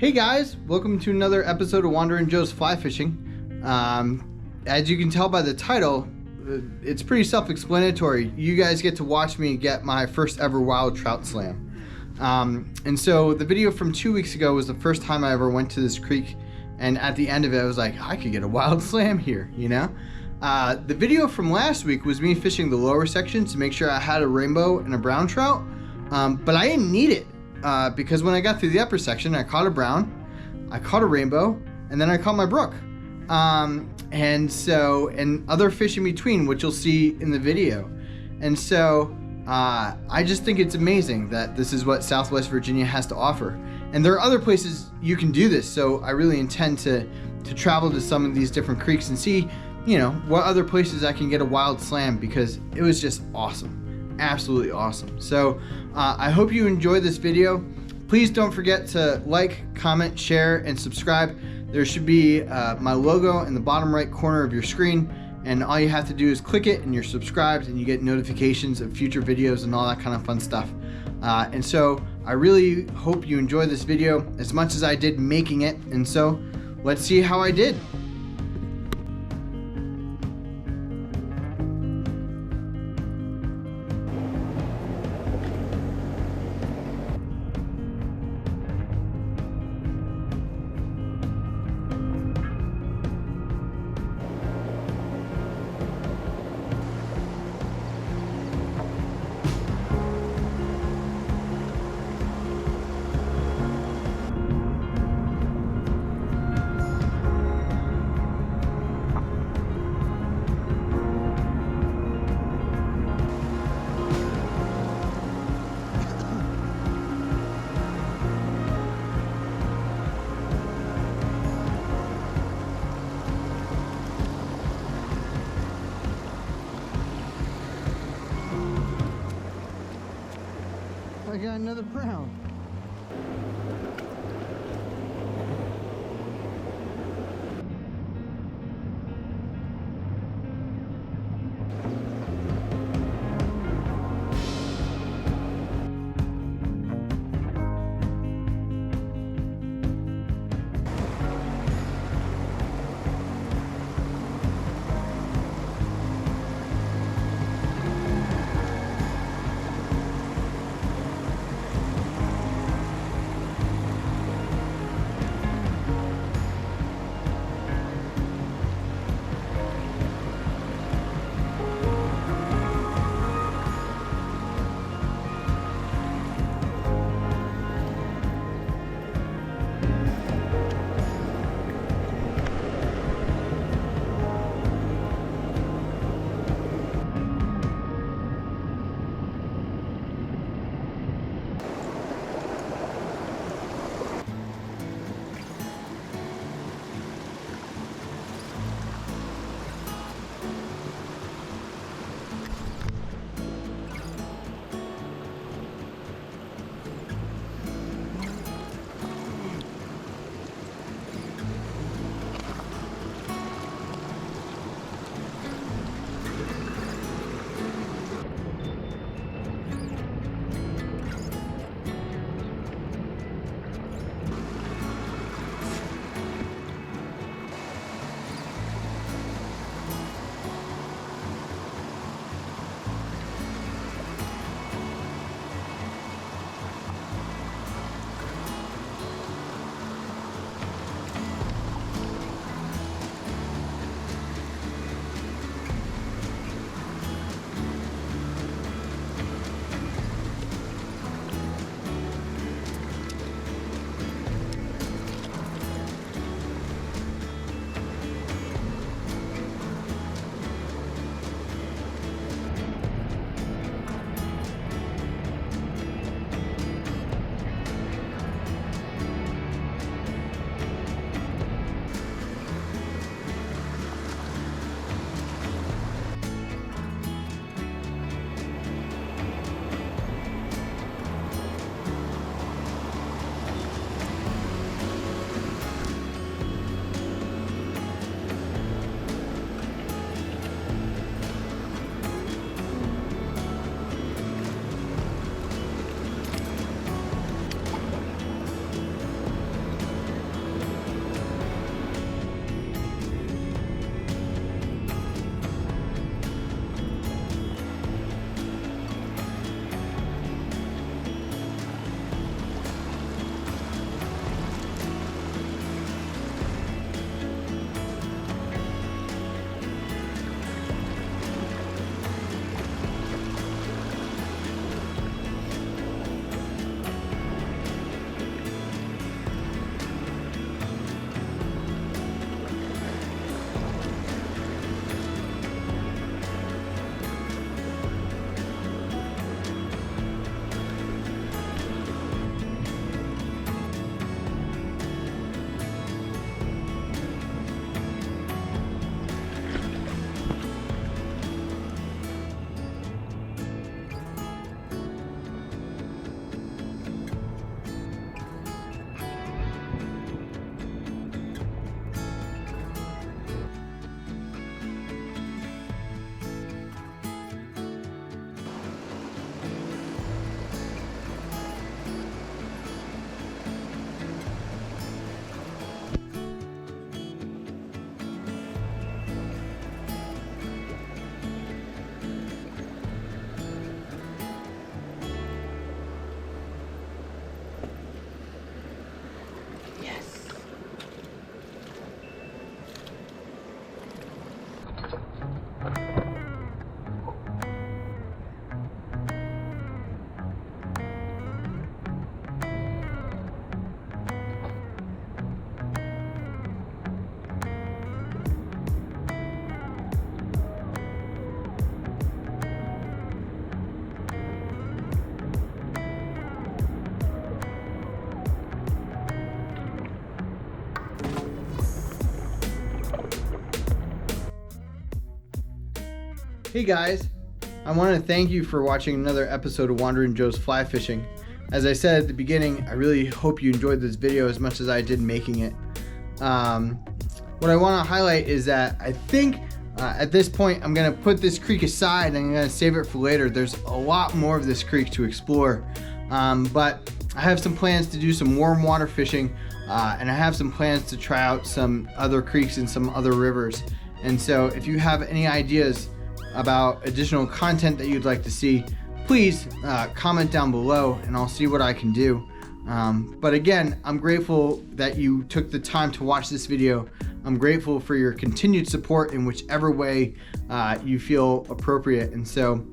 Hey guys, welcome to another episode of Wanderin' Joe's Fly Fishing. As you can tell by the title, it's pretty self-explanatory. You guys get to watch me get my first ever wild trout slam. And so the video from 2 weeks ago was the first time I ever went to this creek, and at the end of it I was like, I could get a wild slam here, you know? The video from last week was me fishing the lower section to make sure I had a rainbow and a brown trout, but I didn't need it. Because when I got through the upper section, I caught a brown, I caught a rainbow, and then I caught my brook. And other fish in between, which you'll see in the video. And so I just think it's amazing that this is what Southwest Virginia has to offer. And there are other places you can do this, so I really intend to travel to some of these different creeks and see, you know, what other places I can get a wild slam, because it was just awesome. Absolutely awesome. So I hope you enjoyed this video. Please don't forget to like, comment, share, and subscribe. There should be my logo in the bottom right corner of your screen, and all you have to do is click it and you're subscribed and you get notifications of future videos and all that kind of fun stuff. And so I really hope you enjoy this video as much as I did making it, and so let's see how I did. I got another brown. Hey guys, I want to thank you for watching another episode of Wandering Joe's Fly Fishing. As I said at the beginning, I really hope you enjoyed this video as much as I did making it. What I want to highlight is that I think at this point I'm going to put this creek aside and I'm going to save it for later. There's a lot more of this creek to explore, but I have some plans to do some warm water fishing, and I have some plans to try out some other creeks and some other rivers. And so if you have any ideas about additional content that you'd like to see, please comment down below and I'll see what I can do. But again, I'm grateful that you took the time to watch this video. I'm grateful for your continued support in whichever way you feel appropriate. And so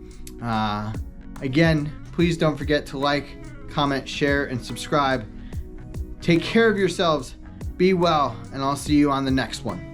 again, please don't forget to like, comment, share, and subscribe. Take care of yourselves, be well, and I'll see you on the next one.